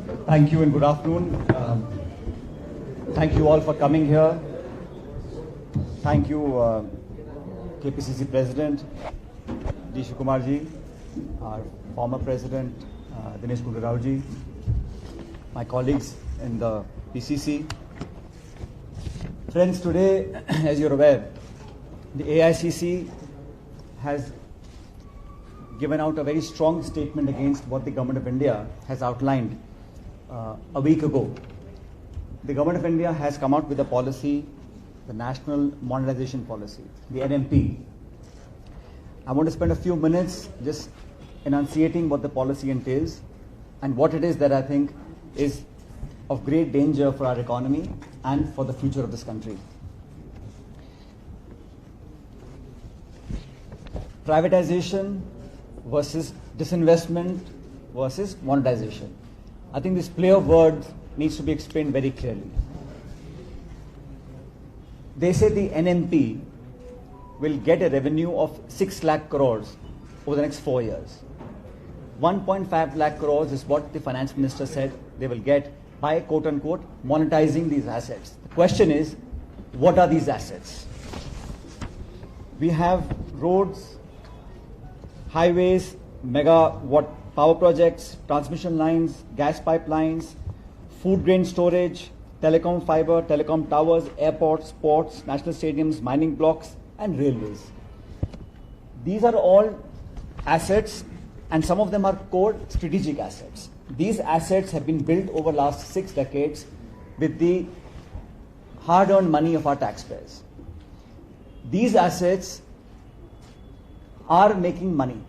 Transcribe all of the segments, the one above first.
Thank you and good afternoon. Thank you all for coming here. Thank you, KPCC President D. Shiv ji, our former President Dinesh Gundu Rao ji, my colleagues in the PCC. Friends, today, as you're aware, the AICC has given out a very strong statement against what the Government of India has outlined a week ago. The Government of India has come out with a policy, the National Monetization Policy, the NMP. I want to spend a few minutes just enunciating what the policy entails and what it is that I think is of great danger for our economy and for the future of this country. Privatization versus disinvestment versus monetization. I think this play of words needs to be explained very clearly. They say the NMP will get a revenue of 6 lakh crores over the next 4 years. 1.5 lakh crores is what the finance minister said they will get by quote unquote monetizing these assets. The question is, what are these assets? We have roads, highways, megawatt power projects, transmission lines, gas pipelines, food grain storage, telecom fiber, telecom towers, airports, ports, national stadiums, mining blocks, and railways. These are all assets, and some of them are core strategic assets. These assets have been built over the last 6 decades with the hard-earned money of our taxpayers. These assets are making money.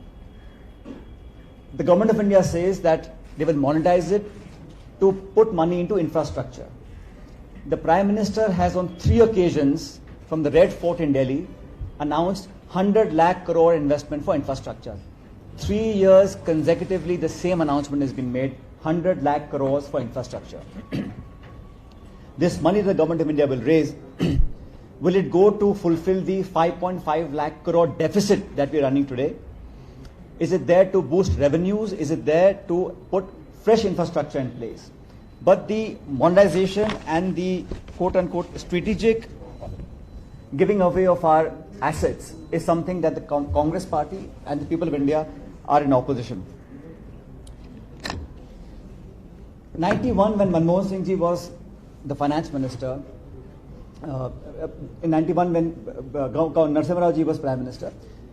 The Government of India says that they will monetize it to put money into infrastructure. The Prime Minister has on 3 occasions from the Red Fort in Delhi announced 100 lakh crore investment for infrastructure. 3 years consecutively the same announcement has been made, 100 lakh crores for infrastructure. This money the Government of India will raise, will it go to fulfill the 5.5 lakh crore deficit that we are running today? Is it there to boost revenues? Is it there to put fresh infrastructure in place? But the monetization and the quote-unquote strategic giving away of our assets is something that the Congress party and the people of India are in opposition. 91, when Manmohan Singh ji was the finance minister, in 91 when Narasimha Rao ji was Prime Minister,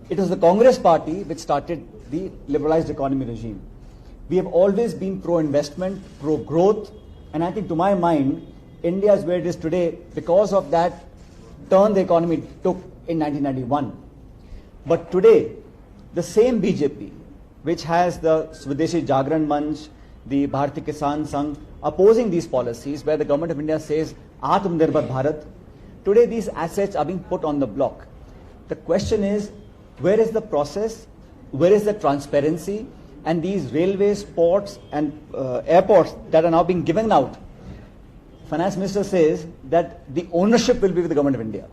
it was the Congress party which started the liberalized economy regime. We have always been pro-investment, pro-growth, and I think to my mind, India is where it is today because of that turn the economy took in 1991. But today, the same BJP, which has the Swadeshi Jagran Manch, the Bharatiya Kisan Sangh, opposing these policies where the Government of India says, Atmanirbhar Bharat, today these assets are being put on the block. The question is, where is the process? Where is the transparency? And these railways, ports and airports that are now being given out, Finance Minister says that the ownership will be with the Government of India.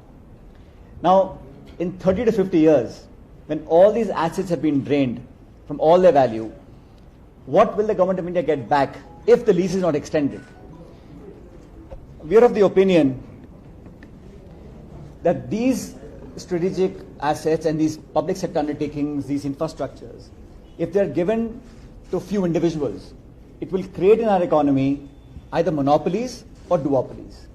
Now, in 30 to 50 years, when all these assets have been drained from all their value, what will the Government of India get back if the lease is not extended? We are of the opinion that these strategic assets and these public sector undertakings, these infrastructures, if they are given to few individuals, it will create in our economy either monopolies or duopolies.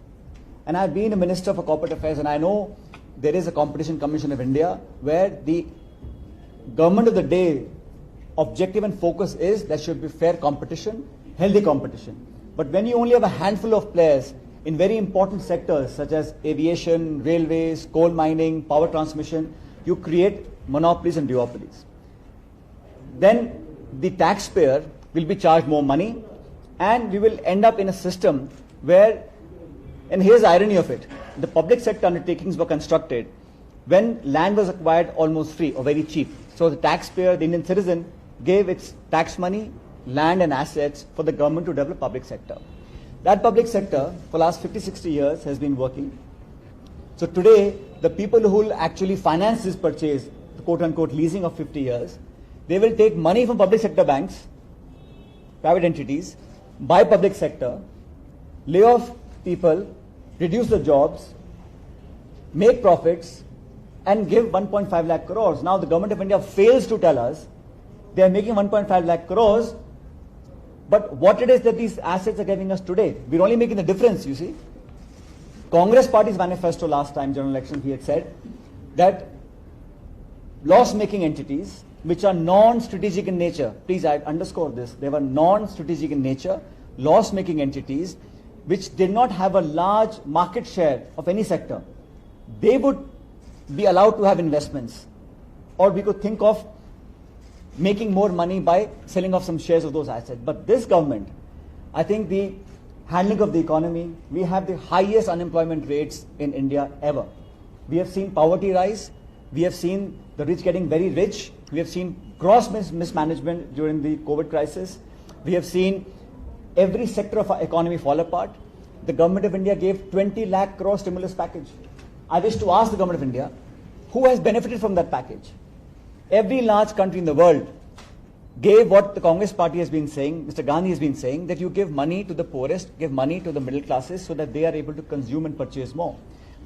And I've been a Minister for Corporate Affairs, and I know there is a Competition Commission of India where the government of the day objective and focus is there should be fair competition, healthy competition. But when you only have a handful of players in very important sectors such as aviation, railways, coal mining, power transmission, you create monopolies and duopolies. Then the taxpayer will be charged more money, and we will end up in a system where, and here's the irony of it, the public sector undertakings were constructed when land was acquired almost free or very cheap. So the taxpayer, the Indian citizen, gave its tax money, land and assets for the government to develop public sector. That public sector for the last 50, 60 years has been working. So today, the people who will actually finance this purchase, the quote-unquote leasing of 50 years, they will take money from public sector banks, private entities, buy public sector, lay off people, reduce the jobs, make profits, and give 1.5 lakh crores. Now the government of India fails to tell us they are making 1.5 lakh crores, but what it is that these assets are giving us today. We're only making the difference, you see. Congress Party's manifesto last time, general election, he had said that loss-making entities, which are non-strategic in nature, please I underscore this, they were non-strategic in nature, loss-making entities, which did not have a large market share of any sector, they would be allowed to have investments. Or we could think of making more money by selling off some shares of those assets. But this government, I think the handling of the economy, we have the highest unemployment rates in India ever. We have seen poverty rise. We have seen the rich getting very rich. We have seen gross mismanagement during the COVID crisis. We have seen every sector of our economy fall apart. The government of India gave 20 lakh crore stimulus package. I wish to ask the government of India, who has benefited from that package? Every large country in the world gave what the Congress Party has been saying, Mr. Gandhi has been saying, that you give money to the poorest, give money to the middle classes so that they are able to consume and purchase more.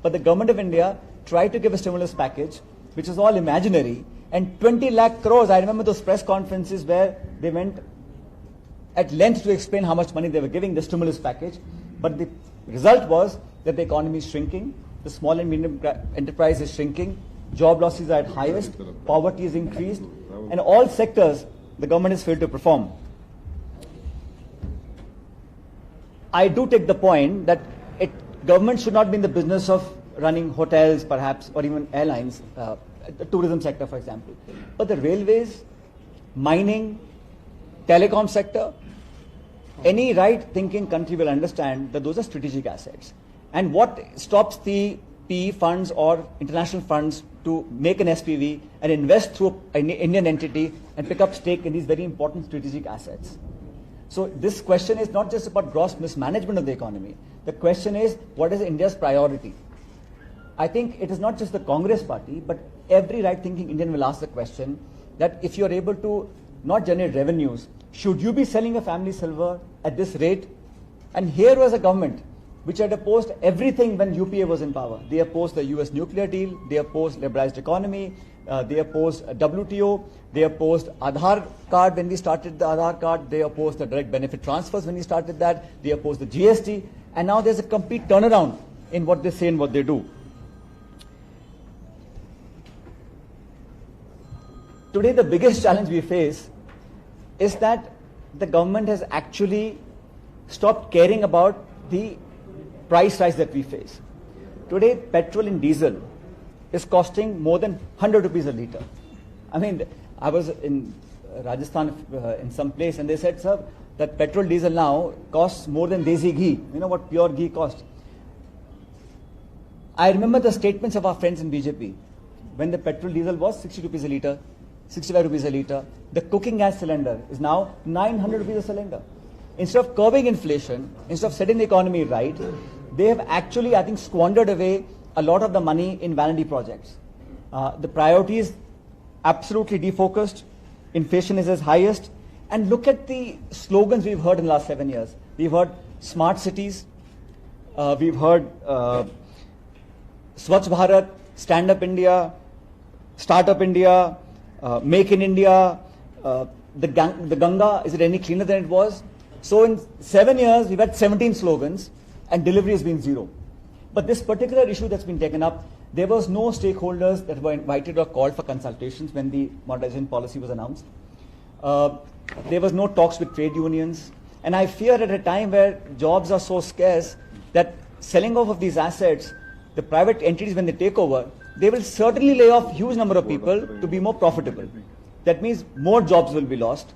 But the government of India tried to give a stimulus package, which is all imaginary, and 20 lakh crores, I remember those press conferences where they went at length to explain how much money they were giving the stimulus package, but the result was that the economy is shrinking, the small and medium enterprise is shrinking, job losses are at highest, poverty is increased, and all sectors the government has failed to perform. I do take the point that government should not be in the business of running hotels perhaps, or even airlines, the tourism sector for example. But the railways, mining, telecom sector, any right-thinking country will understand that those are strategic assets. And what stops the PE funds or international funds to make an SPV and invest through an Indian entity and pick up stake in these very important strategic assets? So this question is not just about gross mismanagement of the economy. The question is, what is India's priority? I think it is not just the Congress Party, but every right-thinking Indian will ask the question that if you are able to not generate revenues, should you be selling a family silver at this rate? And here was a government which had opposed everything when UPA was in power. They opposed the US nuclear deal, they opposed liberalized economy, they opposed WTO, they opposed Aadhaar card when we started the Aadhaar card, they opposed the direct benefit transfers when we started that, they opposed the GST, and now there's a complete turnaround in what they say and what they do. Today the biggest challenge we face is that the government has actually stopped caring about the price rise that we face. Today, petrol and diesel is costing more than 100 rupees a litre. I mean, I was in Rajasthan in some place and they said, sir, that petrol diesel now costs more than desi ghee. You know what pure ghee costs? I remember the statements of our friends in BJP when the petrol diesel was 60 rupees a litre, 65 rupees a litre. The cooking gas cylinder is now 900 rupees a cylinder. Instead of curbing inflation, instead of setting the economy right, they have actually, I think, squandered away a lot of the money in vanity projects. The priority is absolutely defocused. Inflation is its highest. And look at the slogans we've heard in the last 7 years. We've heard smart cities. We've heard Swachh Bharat, Stand Up India, Start Up India, Make in India. The Ganga, is it any cleaner than it was? So in 7 years, we've had 17 slogans and delivery has been zero. But this particular issue that's been taken up, there was no stakeholders that were invited or called for consultations when the modernization policy was announced. There was no talks with trade unions. And I fear at a time where jobs are so scarce that selling off of these assets, the private entities, when they take over, they will certainly lay off huge number of people to be more profitable. That means more jobs will be lost.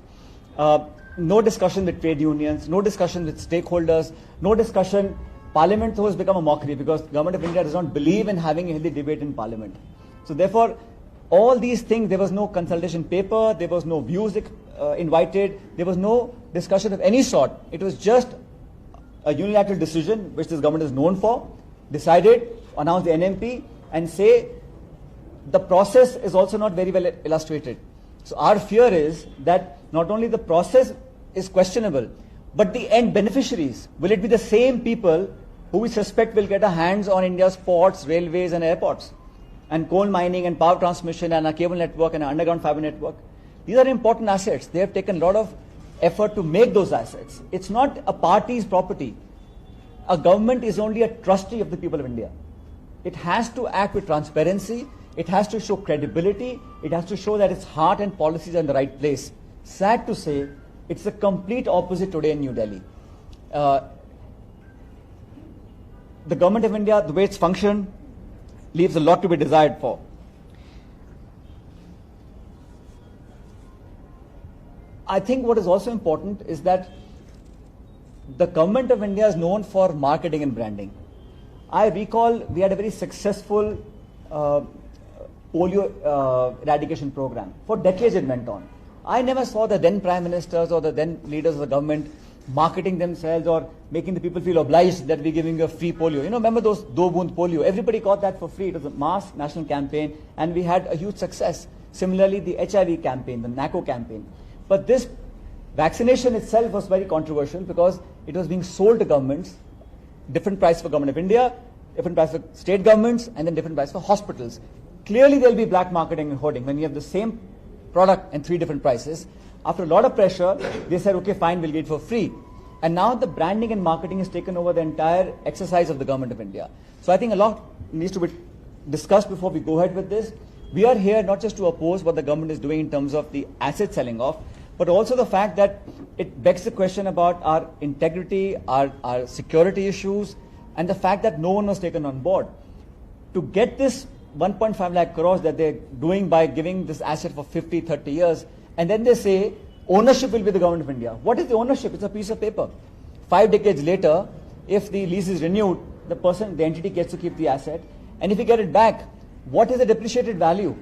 No discussion with trade unions, no discussion with stakeholders, no discussion. Parliament has become a mockery because the government of India does not believe in having a healthy debate in Parliament. So therefore, all these things, there was no consultation paper, there was no views invited, there was no discussion of any sort. It was just a unilateral decision, which this government is known for, decided, announced the NMP, and say the process is also not very well illustrated. So our fear is that not only the process is questionable, But the end beneficiaries, will it be the same people who we suspect will get a hands on India's ports, railways and airports, and coal mining and power transmission and a cable network and an underground fiber network? These are important assets. They have taken a lot of effort to make those assets. It's not a party's property. A government is only a trustee of the people of India. It has to act with transparency. It has to show credibility. It has to show that its heart and policies are in the right place. Sad to say, it's the complete opposite today in New Delhi. The government of India, the way it's functioned, leaves a lot to be desired for. I think what is also important is that the government of India is known for marketing and branding. I recall we had a very successful polio eradication program. For decades it went on. I never saw the then prime ministers or the then leaders of the government marketing themselves or making the people feel obliged that we're giving you a free polio. You know, remember those Do Boond polio? Everybody got that for free. It was a mass national campaign and we had a huge success. Similarly, the HIV campaign, the NACO campaign. But this vaccination itself was very controversial because it was being sold to governments, different price for Government of India, different price for state governments, and then different price for hospitals. Clearly there will be black marketing and hoarding when you have the same product and three different prices. After a lot of pressure, they said, okay, fine, we'll get it for free. And now the branding and marketing has taken over the entire exercise of the Government of India. So I think a lot needs to be discussed before we go ahead with this. We are here not just to oppose what the government is doing in terms of the asset selling off, but also the fact that it begs the question about our integrity, our security issues, and the fact that no one was taken on board. To get this 1.5 lakh crores that they're doing by giving this asset for 50, 30 years, and then they say ownership will be the Government of India. What is the ownership? It's a piece of paper. 5 decades later, if the lease is renewed, the entity gets to keep the asset, and if you get it back, what is the depreciated value?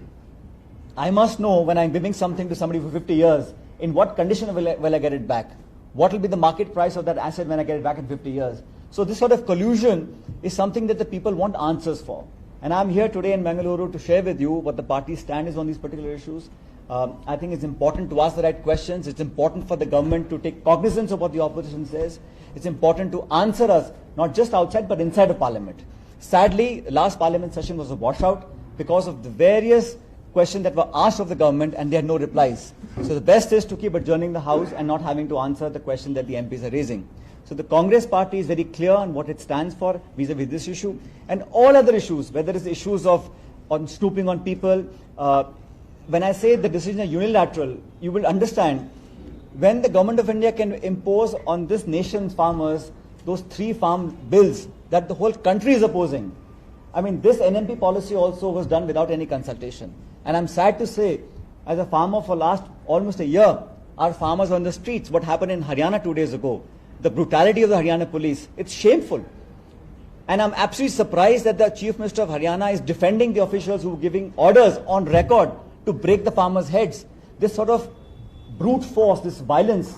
I must know when I'm giving something to somebody for 50 years, in what condition will I get it back? What will be the market price of that asset when I get it back in 50 years? So this sort of collusion is something that the people want answers for. And I'm here today in Mangaluru to share with you what the party's stand is on these particular issues. I think it's important to ask the right questions. It's important for the government to take cognizance of what the opposition says. It's important to answer us, not just outside, but inside of Parliament. Sadly, the last Parliament session was a washout because of the various questions that were asked of the government and they had no replies. So the best is to keep adjourning the House and not having to answer the question that the MPs are raising. So the Congress party is very clear on what it stands for vis-a-vis this issue and all other issues, whether it's issues of on snooping on people. When I say the decision is unilateral, you will understand when the Government of India can impose on this nation's farmers those 3 farm bills that the whole country is opposing. I mean, this NMP policy also was done without any consultation. And I'm sad to say, as a farmer for last almost a year, our farmers are on the streets. What happened in Haryana 2 days ago, the brutality of the Haryana police, it's shameful. And I'm absolutely surprised that the Chief Minister of Haryana is defending the officials who are giving orders on record to break the farmers' heads. This sort of brute force, this violence,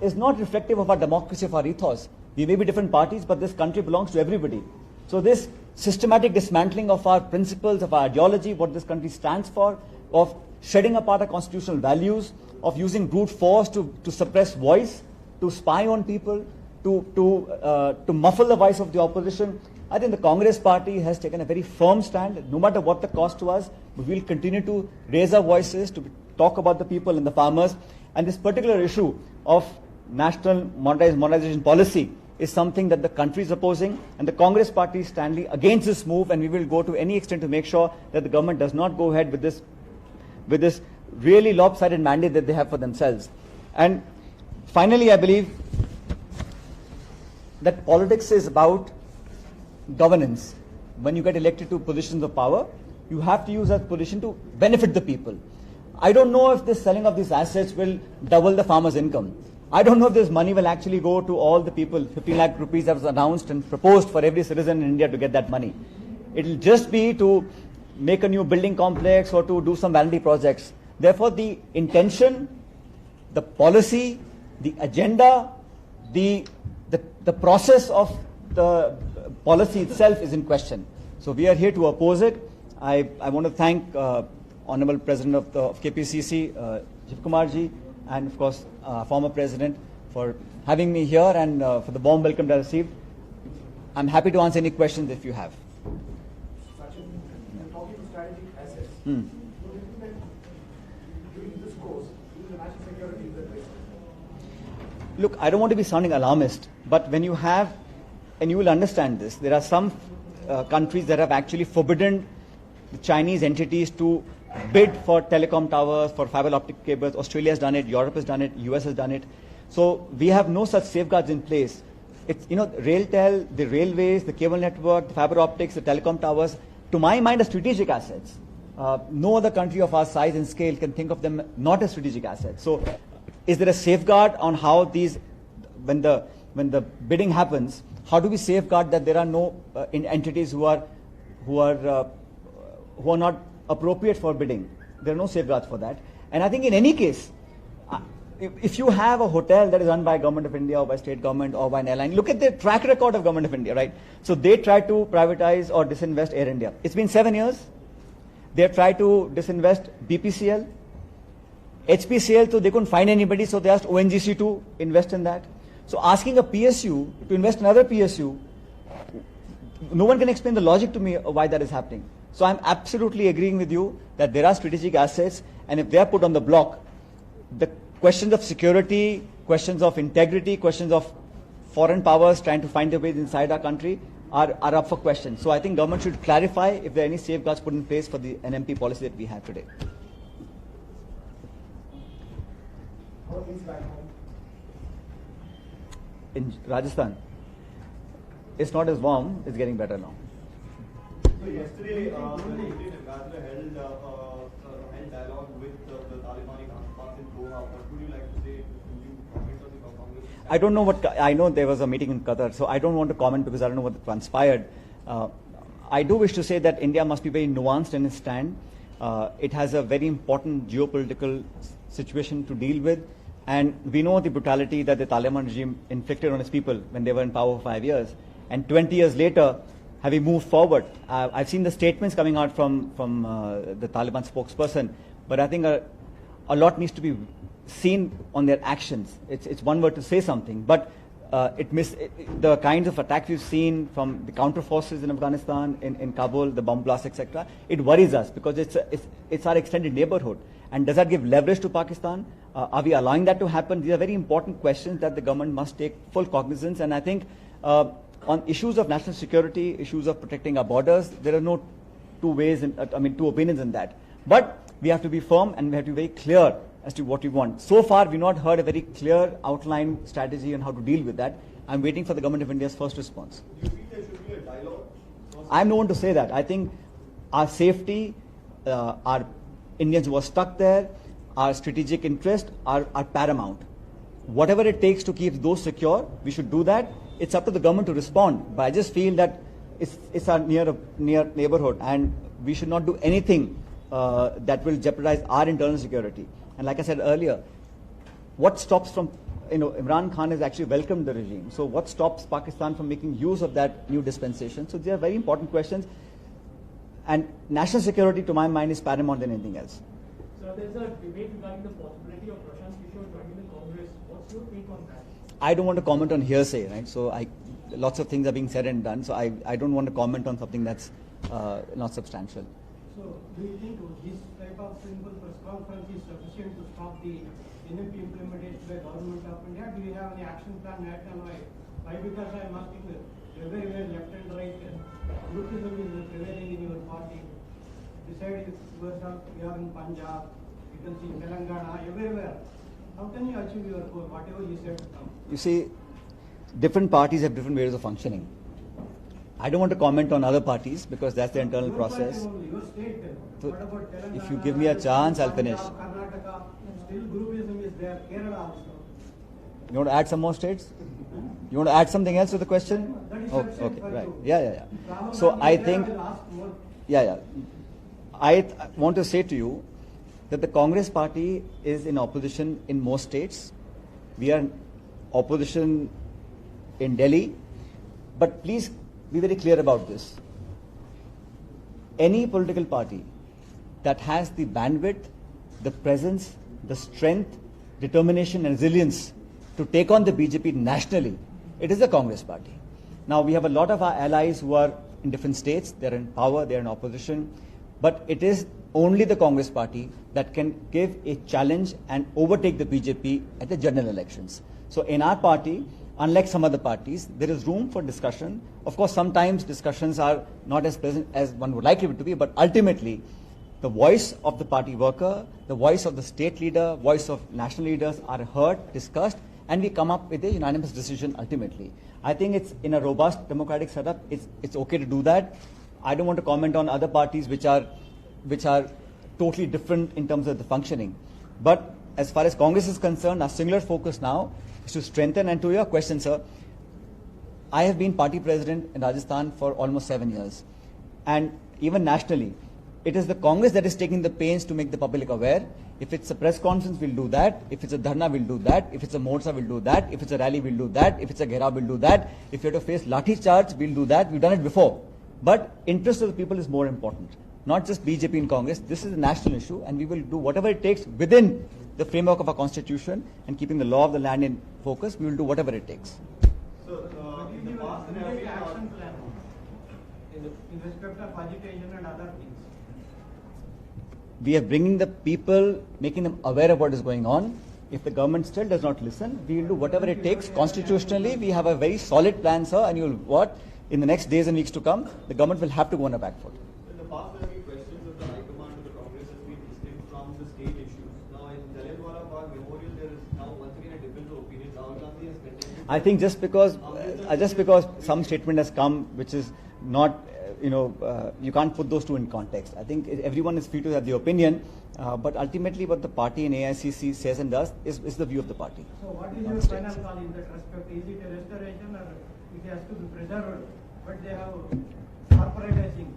is not reflective of our democracy, of our ethos. We may be different parties, but this country belongs to everybody. So this systematic dismantling of our principles, of our ideology, what this country stands for, of shedding apart our constitutional values, of using brute force to suppress voice, to spy on people, to muffle the voice of the opposition. I think the Congress party has taken a very firm stand, no matter what the cost to us. We will continue to raise our voices, to talk about the people and the farmers. And this particular issue of national monetization policy is something that the country is opposing, and the Congress party is standing against this move, and we will go to any extent to make sure that the government does not go ahead with this really lopsided mandate that they have for themselves. And finally, I believe that politics is about governance. When you get elected to positions of power, you have to use that position to benefit the people. I don't know if this selling of these assets will double the farmer's income. I don't know if this money will actually go to all the people. 15 lakh rupees that was announced and proposed for every citizen in India to get that money. It will just be to make a new building complex or to do some vanity projects. Therefore, the intention, the policy, the agenda, the process of the policy itself is in question. So we are here to oppose it. I want to thank Honorable President of KPCC, Shiv Kumar ji, and of course former President for having me here and for the warm welcome that I received. I'm happy to answer any questions if you have. Sachin, you're talking to strategic assets. Hmm. Do you think that during this course, the national security is at risk? Look, I don't want to be sounding alarmist, but when you have, and you will understand this, there are some countries that have actually forbidden the Chinese entities to bid for telecom towers, for fiber optic cables. Australia has done it, Europe has done it, US has done it. So we have no such safeguards in place. It's, RailTel, the railways, the cable network, the fiber optics, the telecom towers, to my mind, are strategic assets. No other country of our size and scale can think of them not as strategic assets. So is there a safeguard on how these, when the bidding happens, how do we safeguard that there are no entities who are not appropriate for bidding? There are no safeguards for that. And I think in any case, if you have a hotel that is run by Government of India or by state government or by an airline, look at the track record of Government of India, right? So they tried to privatize or disinvest Air India. It's been 7 years. They have tried to disinvest BPCL. HPCL, so they couldn't find anybody, so they asked ONGC to invest in that. So asking a PSU to invest in another PSU, no one can explain the logic to me why that is happening. So I'm absolutely agreeing with you that there are strategic assets, and if they are put on the block, the questions of security, questions of integrity, questions of foreign powers trying to find their ways inside our country are up for question. So I think government should clarify if there are any safeguards put in place for the NMP policy that we have today. How are things back home? In Rajasthan, it's not as warm, it's getting better now. So yesterday, the Indian ambassador held dialogue with the Talibani counterparts in Doha. What would you like to say? Would you comment on the Congress? I don't know I know there was a meeting in Qatar, so I don't want to comment because I don't know what transpired. I do wish to say that India must be very nuanced in its stand. It has a very important geopolitical situation to deal with, and we know the brutality that the Taliban regime inflicted on its people when they were in power for 5 years. And 20 years later, have we moved forward? I've seen the statements coming out from the Taliban spokesperson, but I think a lot needs to be seen on their actions. It's one word to say something, but the kinds of attacks we've seen from the counter forces in Afghanistan, in Kabul, the bomb blasts, etc., it worries us because it's our extended neighborhood. And does that give leverage to Pakistan? Are we allowing that to happen? These are very important questions that the government must take full cognizance. And I think on issues of national security, issues of protecting our borders, there are no two opinions in that. But we have to be firm and we have to be very clear as to what we want. So far, we've not heard a very clear outline strategy on how to deal with that. I'm waiting for the Government of India's first response. Do you think there should be a dialogue? I'm no one to say that. I think our safety, our Indians who are stuck there, our strategic interest are paramount. Whatever it takes to keep those secure, we should do that. It's up to the government to respond. But I just feel that it's our near neighborhood, and we should not do anything that will jeopardize our internal security. And like I said earlier, what stops from, Imran Khan has actually welcomed the regime. So what stops Pakistan from making use of that new dispensation? So they are very important questions. And national security, to my mind, is paramount than anything else. So there's a debate regarding the possibility of Prashant Kishore joining the Congress. What's your take on that? I don't want to comment on hearsay, right? So lots of things are being said and done. So I don't want to comment on something that's not substantial. So do you think this type of simple press conference is sufficient to stop the NMP implementation by Government of India? Do you have any action plan at and why? Why? Because I am asking everywhere left and right, groupism is prevailing in your party. Besides yourself, you are in Punjab, you can see Telangana, everywhere. How can you achieve your goal, whatever you said? You see, different parties have different ways of functioning. I don't want to comment on other parties because that's the internal process. Your state, So what about Telangana? if you give me a chance, I'll finish. Karnataka, still groupism is there, Kerala also. You want to add some more states? You want to add something else to the question? That is Oh, sufficient okay, for right. you. Yeah. Rahul So Gandhi I there, think, will ask more. yeah. I want to say to you that the Congress party is in opposition in most states. We are in opposition in Delhi. But please be very clear about this. Any political party that has the bandwidth, the presence, the strength, determination and resilience to take on the BJP nationally, it is the Congress party. Now, we have a lot of our allies who are in different states, they're in power, they're in opposition, but it is only the Congress party that can give a challenge and overtake the BJP at the general elections. So in our party, unlike some other parties, there is room for discussion. Of course, sometimes discussions are not as pleasant as one would like it to be, but ultimately, the voice of the party worker, the voice of the state leader, voice of national leaders are heard, discussed, and we come up with a unanimous decision ultimately. I think it's in a robust democratic setup, it's okay to do that. I don't want to comment on other parties which are totally different in terms of the functioning. But as far as Congress is concerned, our singular focus now is to strengthen, and to your question, sir, I have been party president in Rajasthan for almost 7 years. And even nationally, it is the Congress that is taking the pains to make the public aware. If it's a press conference, we'll do that. If it's a dharna, we'll do that. If it's a morcha, we'll do that. If it's a rally, we'll do that. If it's a gherav, we'll do that. If you have to face lathi charge, we'll do that. We've done it before. But interest of the people is more important. Not just BJP in Congress. This is a national issue, and we will do whatever it takes within the framework of our constitution and keeping the law of the land in focus. We will do whatever it takes. So, in the past, there have Immediate been action plan in respect of agitation and other things. We are bringing the people, making them aware of what is going on. If the government still does not listen, we will do whatever it takes. Constitutionally, we have a very solid plan, sir, and you will what? In the next days and weeks to come, the government will have to go on a back foot. In the past, there have been questions of the High Command of the Congress has been distinct from the state issues. Now, in Jallianwala Bagh Memorial, there is now once again a difference of opinion. Rahul Gandhi has continued. I think just because some statement has come which is not, you can't put those two in context. I think everyone is free to have the opinion, but ultimately what the party and AICC says and does is the view of the party. So what is your final call in that respect? Is it a restoration or it has to be preserved? But they have corporatizing.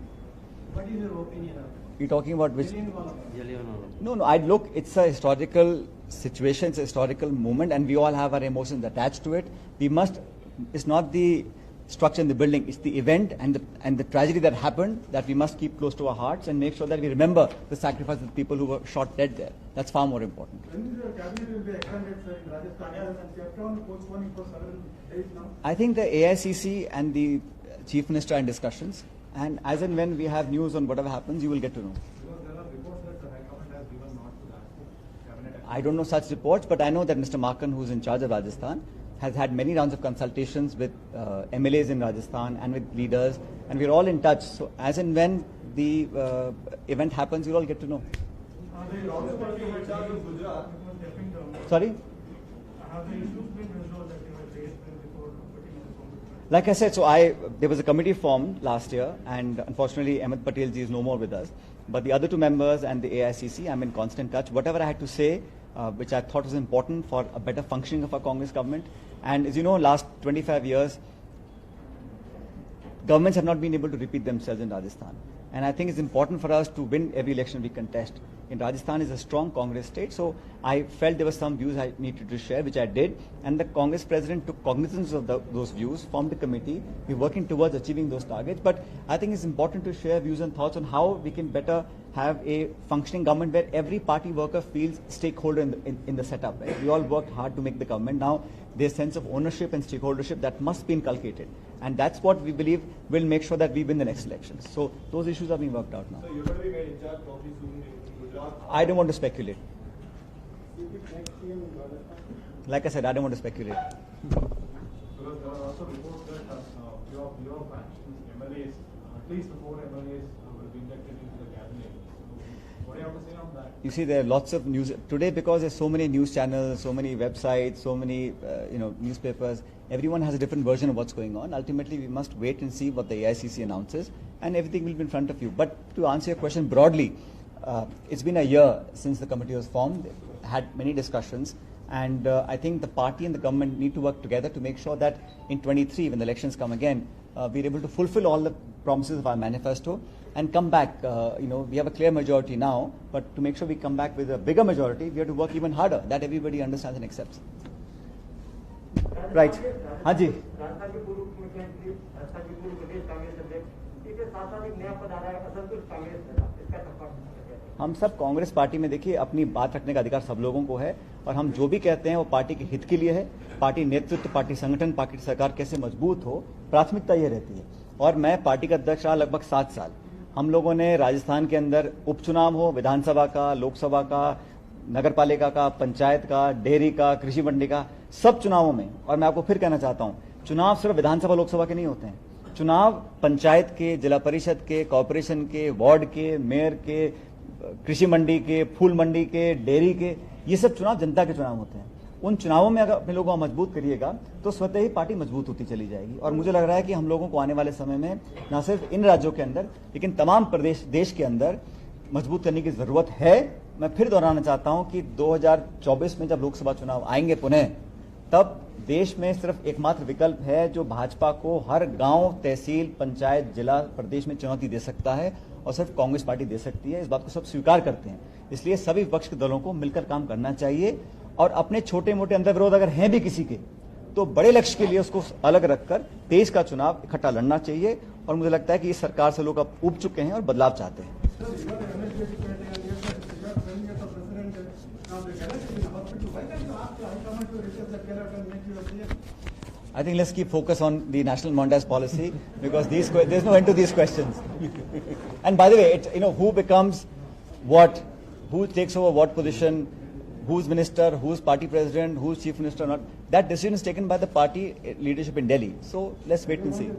What is your opinion of it? You're talking about which? Jallianwala. No, it's a historical situation, it's a historical moment, and we all have our emotions attached to it. It's not the structure in the building, it's the event and the tragedy that happened that we must keep close to our hearts and make sure that we remember the sacrifice of the people who were shot dead there. That's far more important. When the cabinet will be extended, sir, in Rajasthan? It has kept on postponing for several days now. I think the AICC and the Chief Minister are in discussions, and as and when we have news on whatever happens, you will get to know. Because there are reports that the High Command has given nod to that cabinet. I don't know such reports, but I know that Mr. Markan, who's in charge of Rajasthan, has had many rounds of consultations with MLAs in Rajasthan and with leaders, and we're all in touch. So as and when the event happens, you'll all get to know. They also want to be in charge of Gujarat. Sorry? Have the issues been resolved that you had raised before putting in the Congress? Like I said, there was a committee formed last year, and unfortunately Ahmed Patel ji is no more with us. But the other two members and the AICC, I'm in constant touch. Whatever I had to say, which I thought was important for a better functioning of our Congress government. And as you know, last 25 years, governments have not been able to repeat themselves in Rajasthan. And I think it's important for us to win every election we contest. In Rajasthan is a strong Congress state, so I felt there were some views I needed to share, which I did. And the Congress president took cognizance of those views, formed a committee. We're working towards achieving those targets. But I think it's important to share views and thoughts on how we can better have a functioning government where every party worker feels stakeholder in the setup. Right? We all worked hard to make the government. Now there's a sense of ownership and stakeholdership that must be inculcated. And that's what we believe will make sure that we win the next elections. So those issues are being worked out now. So you're going to be made in charge probably soon in Gujarat. I don't want to speculate. Like I said, I don't want to speculate. Because there are also reports that your factions, MLAs, at least the 4 MLAs will be inducted into the cabinet. So what do you have to say on that? You see, there are lots of news today because there's so many news channels, so many websites, so many newspapers. Everyone has a different version of what's going on. Ultimately, we must wait and see what the AICC announces, and everything will be in front of you. But to answer your question broadly, it's been a year since the committee was formed. Had many discussions, and I think the party and the government need to work together to make sure that in 23, when the elections come again, we're able to fulfill all the promises of our manifesto and come back. We have a clear majority now, but to make sure we come back with a bigger majority, we have to work even harder. That everybody understands and accepts. Right. Haji. Rajasthan के पूर्व मुख्यमंत्री, राजस्थान के पूर्व प्रदेश कांग्रेस अध्यक्ष, इसके साथ साथ एक नया पद आ रहा है असंतुष्ट कांग्रेस नेता, इसका संपर्क हम सब कांग्रेस पार्टी में देखिए अपनी बात रखने का अधिकार सब लोगों को है और हम जो भी कहते हैं वो पार्टी के हित के लिए है। पार्टी नेतृत्व, पार्टी संगठन, पार्टी सरकार कैसे मजबूत हो, प्राथमिकता ये रहती है। और मैं पार्टी का अध्यक्ष रहा लगभग 7 साल। हम लोगों ने राजस्थान के अंदर उपचुनाव हो, विधानसभा का, लोकसभा का, नगरपालिका का, पंचायत का, डेयरी का, कृषि मंडी का, सब चुनावों में, और मैं आपको फिर कहना चाहता हूं, चुनाव सिर्फ विधानसभा लोकसभा के नहीं होते हैं। चुनाव पंचायत के, जिला परिषद के, कॉर्पोरेशन के, वार्ड के, मेयर के, कृषि मंडी के, फूल मंडी के, डेयरी के, ये सब चुनाव जनता के चुनाव होते हैं। उन चुनावों में अगर अपने लोगों को मजबूत करिएगा तो स्वतः ही पार्टी मजबूत होती चली जाएगी। और मुझे लग रहा है कि हम लोगों को आने वाले समय में न सिर्फ इन राज्यों के अंदर लेकिन तमाम प्रदेश, देश के अंदर मजबूत करने की जरूरत है। मैं फिर दोहराना चाहता हूं कि 2024 में जब लोकसभा चुनाव आएंगे पुनः, तब देश में सिर्फ एकमात्र विकल्प है जो भाजपा को हर गांव, तहसील, पंचायत, जिला, प्रदेश में चुनौती दे सकता है, और सिर्फ कांग्रेस पार्टी दे सकती है। इस बात को सब स्वीकार करते हैं। इसलिए सभी विपक्ष के दलों को मिलकर काम करना चाहिए और अपने छोटे मोटे अंतर्विरोध अगर हैं भी किसी के, तो बड़े लक्ष्य के लिए उसको अलग रखकर तेज का चुनाव इकट्ठा लड़ना चाहिए। और मुझे लगता है कि इस सरकार से लोग अब ऊब चुके हैं और बदलाव चाहते हैं। I think let's keep focus on the national monetary policy because there's no end to these questions. And by the way, who becomes what, who takes over what position, who's minister, who's party president, who's chief minister or not, that decision is taken by the party leadership in Delhi. So let's wait and see.